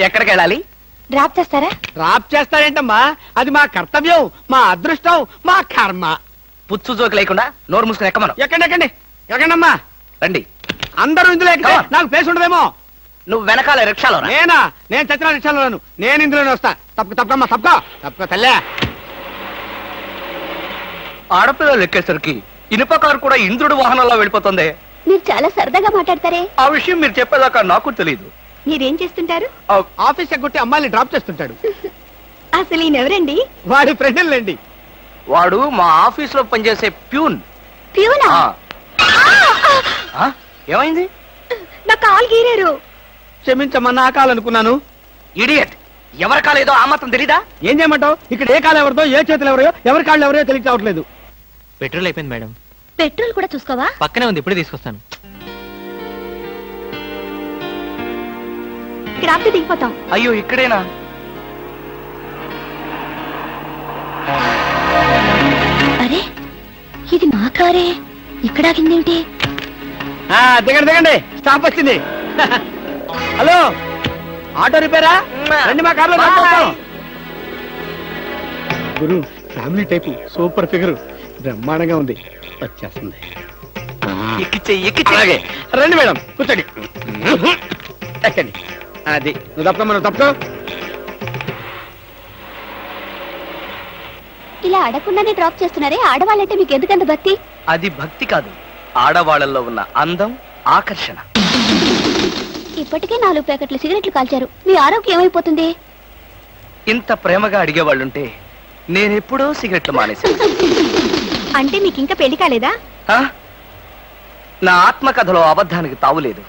ఎక్కడికి వెళ్ళాలి? డ్రాప్ చేస్తారా? డ్రాప్ చేస్తారేంటమ్మా, అది మా కర్తవ్యం, మా అదృష్టం, మా కర్మ. పుచ్చు జోకి లేకుండా నోరు మూసుకుని ఎక్కమను. ఎక్కండి ఎక్కండమ్మా, రండి. అందరూ ఇందులో ఎక్కితే నాకు ప్లేస్ ఉండదేమో. నువ్వు వెనకాల రిక్షాలో? నేను చచ్చిన రిక్షాలో నేను ఇందులోనే వస్తా. తప్పకమ్మా, తప్పక తల్లే. ఆడపిల్లలు ఎక్కేసరికి ఇనుప కారు కూడా ఇంద్రుడు వాహనంలో వెళ్ళిపోతుంది. మీరు చాలా సరదాగా మాట్లాడతారే. ఆ విషయం మీరు చెప్పేదాకా నాకు తెలియదు. మీరేం చేస్తుంటారు? ఆఫీస్ ఎగ్గొట్టి అమ్మాయిని డ్రాప్ చేస్తుంటాడు. అసలు ఈయనెవరండి? వాడి ఫ్రెండ్లండి. వాడు మా ఆఫీస్ లో పనిచేసే ప్యూన్. ప్యూనా? ఏమైంది? నా కాలు గీరారు. క్షమించమ్మా, నా కాలనుకున్నాను. ఇడియట్, ఎవరి కాలేదో ఆ మాత్రం తెలీదా? ఏం చేయమంటావు? ఇక్కడ ఏ కాలు ఎవరిదో, ఏ చేతులు ఎవరో, ఎవరి కాళ్ళు ఎవరో తెలియ రావట్లేదు. పెట్రోల్ అయిపోయింది మేడం. పెట్రోల్ కూడా చూసుకోవా? పక్కనే ఉంది, ఇప్పుడే తీసుకొస్తాను. ఇక్కడ ఆపితే దిగిపోతాం. అయ్యో, ఇక్కడేనా? అరే, ఇది మా కారే. ఇక్కడ ఆగిందేమిటి? దిగండి, స్టాప్ వచ్చింది. హలో, ఆటో రిపేరా? రండి, మా కార్లో గురు. ఫ్యామిలీ టైపు, సూపర్ ఫిగర్, బ్రహ్మాండంగా ఉంది. వచ్చేస్తుంది. అలాగే రండి మేడం, కూర్చోండి. ఎక్కండి. అది నువ్వు తప్ప, మనం తప్ప. ఇలా అడగకుండానే డ్రాప్ చేస్తున్నారే, ఆడవాళ్ళంటే మీకు ఎందుకంత భక్తి? అది భక్తి కాదు, ఆడవాళ్ళల్లో ఉన్న అందం, ఆకర్షణ. ఇప్పటికే 4 ప్యాకెట్లు సిగరెట్లు కాల్చారు. మీ ఆరోగ్యం ఏమైపోతుంది? ఇంత ప్రేమగా అడిగేవాళ్ళుంటే నేనెప్పుడో సిగరెట్లు మానేశాను. అంటే మీకు ఇంకా పెళ్లి కాలేదా? నా ఆత్మకథలో అబద్ధానికి తావులేదు.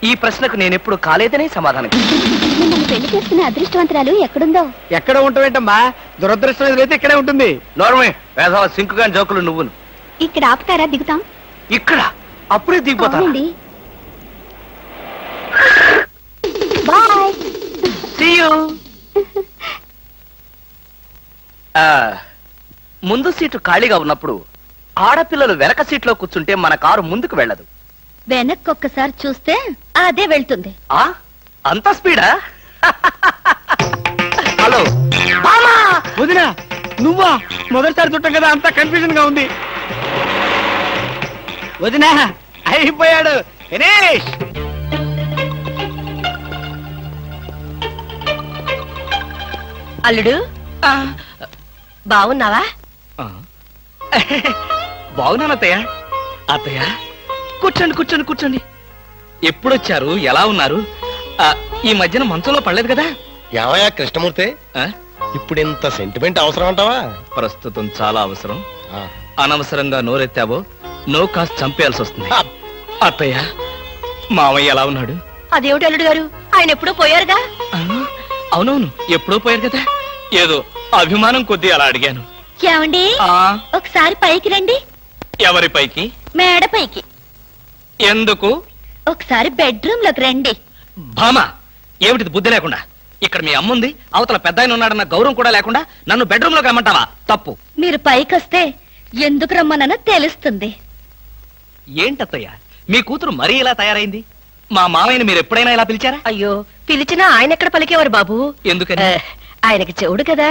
ఈ ప్రశ్నకు నేనెప్పుడు కాలేదనే సమాధానం. మిమ్మల్ని పెళ్లి చేసుకునే అదృష్టవంతరాలు ఎక్కడుందో? ఎక్కడ ఉంటావేంటమ్మా, దురదృష్టం ఎదురైతే ఇక్కడే ఉంటుంది. నోర్మే, వేసవ సింకుగాని జోకులు నువ్వును. ఇక్కడ ఆపుతారా? దిగుతాం. ఇక్కడ అప్పుడే దిగిపోతానండి. బాయ్. See you. ముందు సీటు ఖాళీగా ఉన్నప్పుడు ఆడపిల్లలు వెనక సీట్లో కూర్చుంటే మన కారు ముందుకు వెళ్ళదు. వెనక్కి ఒక్కసారి చూస్తే అదే వెళ్తుంది. అంత స్పీడా? హలో వదినా, నువ్వా? మొదటిసారి చుట్టాం కదా, అంతా కన్ఫ్యూజన్ గా ఉంది. వదినా, అయిపోయాడు దినేష్. అల్లుడు, బాగున్నావా? బాగున్నాను అత్తయ్య. అత్తయ్య, కూర్చోండి కూర్చోండి కూర్చోండి. ఎప్పుడొచ్చారు? ఎలా ఉన్నారు? ఈ మధ్యన మంచంలో పడలేదు కదా? ఏమయ్యా కృష్ణమూర్తి, ఇప్పుడు ఇంత సెంటిమెంట్ అవసరం అంటావా? ప్రస్తుతం చాలా అవసరం. అనవసరంగా నోరెత్తావో నో కాస్త చంపేయాల్సి వస్తుంది. అత్తయ్య, మామయ్య ఎలా ఉన్నాడు? అదేమిటి అల్లుడు గారు, ఆయన ఎప్పుడూ పోయారుగా? అవునవును, ఎప్పుడో పోయారు కదా. ఏదో అభిమానం కొద్దీ అలా అడిగాను. ఏమండి, ఒకసారి పైకి రండి. ఎవరి పైకి? మేడ పైకి. ఎందుకు? ఒకసారి బెడ్రూమ్ లోకి రండి. భామా, ఏమిటిది బుద్ధి లేకుండా? ఇక్కడ మీ అమ్ముంది, అవతల పెద్ద ఆయన ఉన్నాడన్న గౌరవం కూడా లేకుండా నన్ను బెడ్రూమ్ లోకి రమ్మంటావా? తప్పు. మీరు పైకి వస్తే ఎందుకు రమ్మనో తెలుస్తుంది. ఏంటత్తయ్య, మీ కూతురు మరీ ఇలా తయారైంది? మా మామయ్యని మీరు ఎప్పుడైనా ఇలా పిలిచారా? అయ్యో, పిలిచినా ఆయన ఎక్కడ పలికేవారు బాబు? ఎందుకని? ఆయనకి చెవుడు కదా.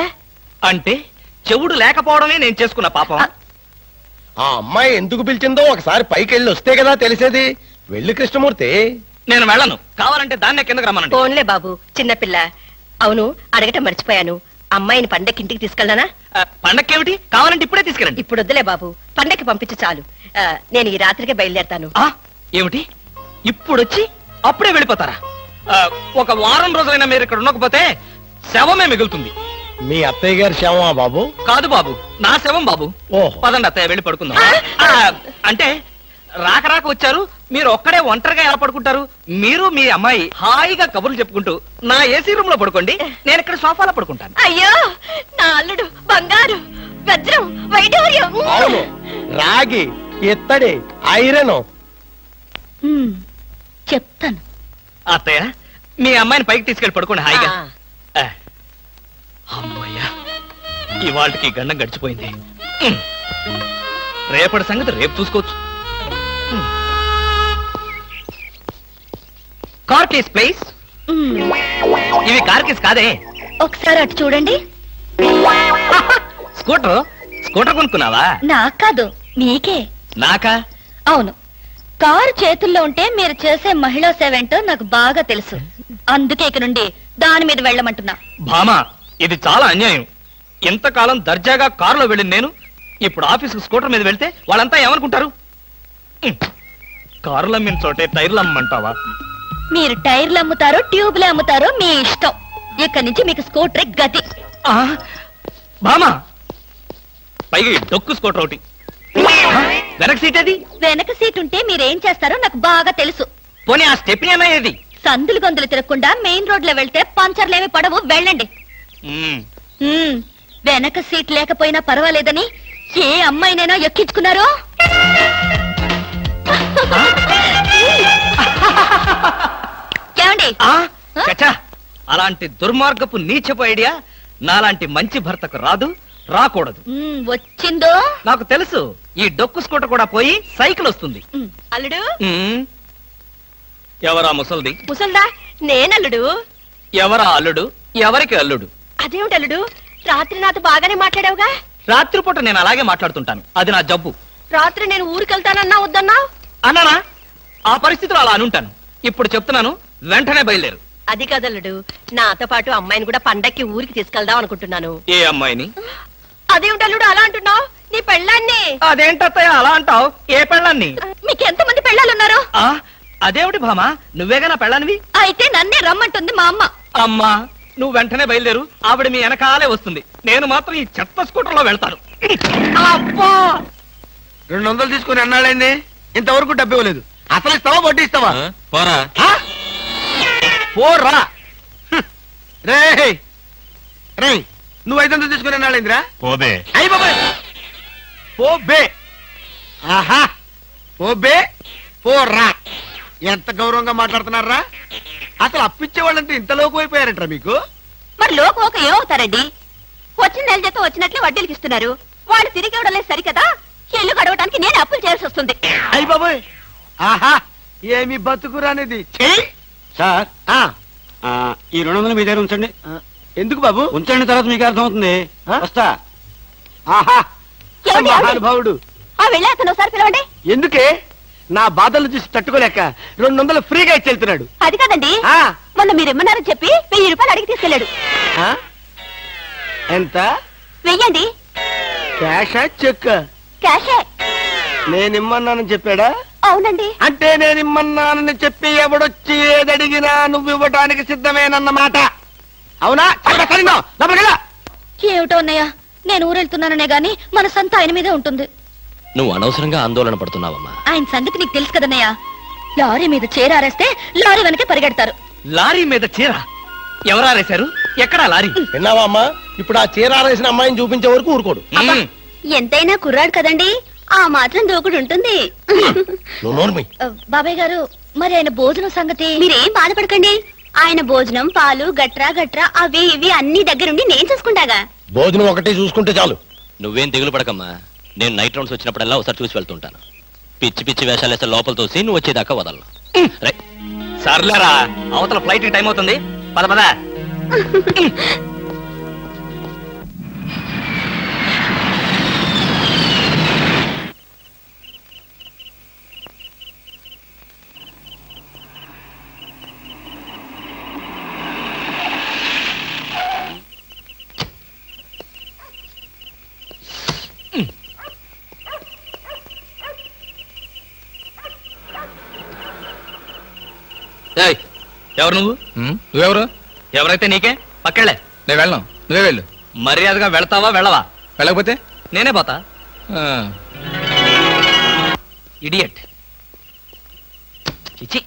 అంటే చెవుడు లేకపోవడమే నేను చేసుకున్న పాపం. ఆ అమ్మాయి ఎందుకు పిలిచిందో ఒకసారి పైకి వెళ్ళి వస్తే కదా తెలిసేది. వెళ్ళి కృష్ణమూర్తి. నేను వెళ్ళను, కావాలంటే దాన్నే కిందకు రమ్మనండి. ఫోన్లే బాబు, చిన్నపిల్ల. అవును, అడగటం మర్చిపోయాను, అమ్మాయిని పండక్కి ఇంటికి తీసుకెళ్ళనా? పండక్కేమిటి? కావాలంటే ఇప్పుడే తీసుకెళ్ళండి. ఇప్పుడు వద్దులే బాబు, పండక్కి పంపించు చాలు. నేను ఈ రాత్రికి బయలుదేరతాను. ఏమిటి, ఇప్పుడొచ్చి అప్పుడే వెళ్ళిపోతారా? ఒక వారం రోజులైనా మీరు ఇక్కడ ఉండకపోతే శవమే మిగులుతుంది. మీ అత్తయ్య గారి శవమా బాబు? కాదు బాబు, నా శవం బాబు. పదండి అత్తయ్య, వెళ్ళి పడుకుందాం. అంటే రాక రాక వచ్చారు, మీరు ఒక్కడే ఒంటరిగా ఎలా పడుకుంటారు? మీరు మీ అమ్మాయి హాయిగా కబుర్లు చెప్పుకుంటూ నా ఏసీ రూమ్ లో పడుకోండి, నేను ఇక్కడ సోఫాలో పడుకుంటాను. అయ్యో, నా అల్లుడు బంగారు, వజ్రం, వైఢూర్యం. అవును, రాగి, ఇత్తడి, ఐరన్. చెప్తాను. అత్తయ్య, మీ అమ్మాయిని పైకి తీసుకెళ్ళి పడుకోండి హాయిగా. అమ్మయ్యా, ఇవాళకి గండం గడిచిపోయింది. రేపటి సంగతి రేపు చూసుకోవచ్చు. Car keys please. ఇవి కార్ కీస్ కాదే. ఒకసారి అటు చూడండి. స్కూటర్ స్కూటర్ కొనుక్కున్నావా? నాకు కాదు, మీకే. నాకా? అవును, కారు చేతుల్లో ఉంటే మీరు చేసే మహిళా సేవ ఏంటో నాకు బాగా తెలుసు. అందుకే ఇక నుండి దాని మీద వెళ్ళమంటున్నా. భామా, ఇది చాలా అన్యాయం. ఇంతకాలం దర్జాగా కారులో వెళ్ళింది నేను, ఇప్పుడు ఆఫీసుకు స్కూటర్ మీద వెళ్తే వాళ్ళంతా ఏమనుకుంటారు? కారులు అమ్మిన చోటే టైర్లు అమ్మంటావా? మీరు టైర్లు అమ్ముతారో ట్యూబ్లు అమ్ముతారో మీ ఇష్టం. ఇక్కడి నుంచి మీకు స్కూటర్ గతి. భామా, పైగా ఈ డొక్కు స్కూటర్ ఒకటి. వెనక సీట్ అది? వెనక సీట్ ఉంటే మీరేం చేస్తారో నాకు బాగా తెలుసు. పోనీ ఆ స్టెప్ని అన్నా ఏది? సందులు గొంతులు తిరగకుండా మెయిన్ రోడ్ లో వెళ్తే పంచర్లేమి పడవు, వెళ్ళండి. వెనక సీట్ లేకపోయినా పర్వాలేదని ఏ అమ్మాయినైనా ఎక్కించుకున్నారో? ఏమండి? చచ్చా, అలాంటి దుర్మార్గపు నీచపు ఐడియా నాలాంటి మంచి భర్తకు రాదు, రాకూడదు. వచ్చిందో నాకు తెలుసు. ఈ డొక్కు స్కూటర్ కూడా పోయి సైకిల్ వస్తుంది. అల్లుడు, ఎవరా ముసల్ది? ముసల్దా? నేనల్లుడు. ఎవరా అల్లుడు? ఎవరికి అల్లుడు? అదేమిటి అల్లుడు, రాత్రి నాతో బాగానే మాట్లాడావుగా? రాత్రిపూట నేను అలాగే మాట్లాడుతుంటాను, అది నా జబ్బు. రాత్రి నేను ఊరికెళ్తానన్నా వద్దన్నా? అన్నానా? ఆ పరిస్థితిలో అలా అనుంటాను. ఇప్పుడు చెప్తున్నాను, వెంటనే బయలుదేరు. అది కదల్లుడు, నాతో పాటు అమ్మాయిని కూడా పండక్కి ఊరికి తీసుకెళ్దాం అనుకుంటున్నాను. ఏ అమ్మాయిని? అదేమిటి అల్లుడు అలా అంటున్నావు? నీ పెళ్ళాన్ని. అదేంటత్తయ్య అలా అంటావు? ఏ పెళ్ళాన్ని? మీకు ఎంతమంది పెళ్ళాలున్నారు? అదేమిటి భామా, నువ్వేగా నా పెళ్ళానివి? అయితే నన్నే రమ్మంటుంది మా అమ్మ. అమ్మా, నువ్వు వెంటనే బయలుదేరు. ఆవిడ మీ వెనకాలే వస్తుంది. నేను మాత్రం ఈ చెత్త స్కూటర్ లో వెళ్తాను. అబ్బా, 200 తీసుకుని అన్నాళ్ళైంది, ఇంతవరకు డబ్బు ఇవ్వలేదు. అసలు ఇస్తావా వడ్డీ ఇస్తావా? పోరా. పోరా. రే రే, నువ్వు 500 తీసుకుని అన్నాళ్ళైందిరా? పోబే. అయ్యి బాబాయ్, పోబే. ఆహా, పోబే పోరా. ఎంత గౌరవంగా మాట్లాడుతున్నారా? అసలు అప్పిచ్చే వాళ్ళంతా ఇంత లోకు అయిపోయారంటారా మీకు? మరి లోకోక ఏమవుతారండి? వచ్చిన నెల చేత వచ్చినట్లే వడ్డీలకి ఇస్తున్నారు. వాళ్ళు తిరిగి ఇవ్వడం లేదు సరికదా, ఇల్లు గడవడానికి నేను అప్పులు చేయాల్సి వస్తుంది. అయ్యి బాబాయ్, ఆహా, ఏమి బతుకురానిది. సార్, ఈ 200 మీ దగ్గర ఉంచండి. ఎందుకు బాబు? ఉంచండి, తర్వాత మీకు అర్థమవుతుంది. వస్తా. ఆహా, ఏమండి, మహానుభావుడు. వెళ్ళి అతను ఒకసారి పిలవండి. ఎందుకే? నా బాధలు చూసి తట్టుకోలేక 200 ఫ్రీగా ఇచ్చి వెళ్తున్నాడు. అది కాదండి, మొన్న మీరు ఇమ్మన్నారని చెప్పి 1000 రూపాయలు అడిగి తీసుకెళ్ళాడు. ఎంత? వెయ్యండి. క్యాషా చెక్? క్యాషే. నేనిమ్మన్నానని చెప్పాడా? అవునండి. అంటే నేనిమ్మన్నానని చెప్పి ఎవడొచ్చి ఏదడిగినా నువ్వు ఇవ్వడానికి సిద్ధమేనన్నమాట. అవునా? ఏమిటో అన్నయ్య, నేను ఊరెళ్తున్నాననే గాని మనసంతా ఆయన మీదే ఉంటుంది. నువ్వు అనవసరంగా ఆందోళన పడుతున్నావమ్మా. ఆయన సంగతి నీకు తెలుసు కదన్నయ్య. లారీ మీద చీరారేస్తే లారీ వెనకే పరిగెడతారు. లారీ మీద చీర ఎవరారేశారు? ఎక్కడా లారీ? విన్నావా అమ్మా? ఇప్పుడు ఆ చీర ఆరేసిన అమ్మాయిని చూపించే వరకు ఊరుకోడు. ఎంతైనా కుర్రాడు కదండి, ఆ మాత్రం దూకుడు ఉంటుంది. బాబాయ్ గారు, మరి ఆయన భోజనం సంగతి? మీరేం బాధపడకండి, ఆయన భోజనం పాలు గట్రా గట్రా అవి ఇవి అన్ని దగ్గరుండి నేను చూసుకుంటాగా. భోజనం ఒకటి చూసుకుంటే చాలు. నువ్వేం దిగులు పడకమ్మా. నేను నైట్ రౌండ్స్ వచ్చినప్పుడల్లా ఒకసారి చూసి వెళ్తుంటాను. పిచ్చి పిచ్చి వేషాలు వేస్తే లోపల తోసి నువ్వు వచ్చేదాకా వదలను. సర్లేరా, అవతల ఫ్లైట్ టైం అవుతుంది. పద పద. ఎవరు నువ్వు? నువ్వెవరు? ఎవరైతే నీకే, పక్కెళ్ళే. నేను వెళ్ళను, నువ్వే వెళ్ళు. మర్యాదగా వెళ్తావా వెళ్ళవా? వెళ్ళకపోతే నేనే పోతా. ఇడియట్. చిచి.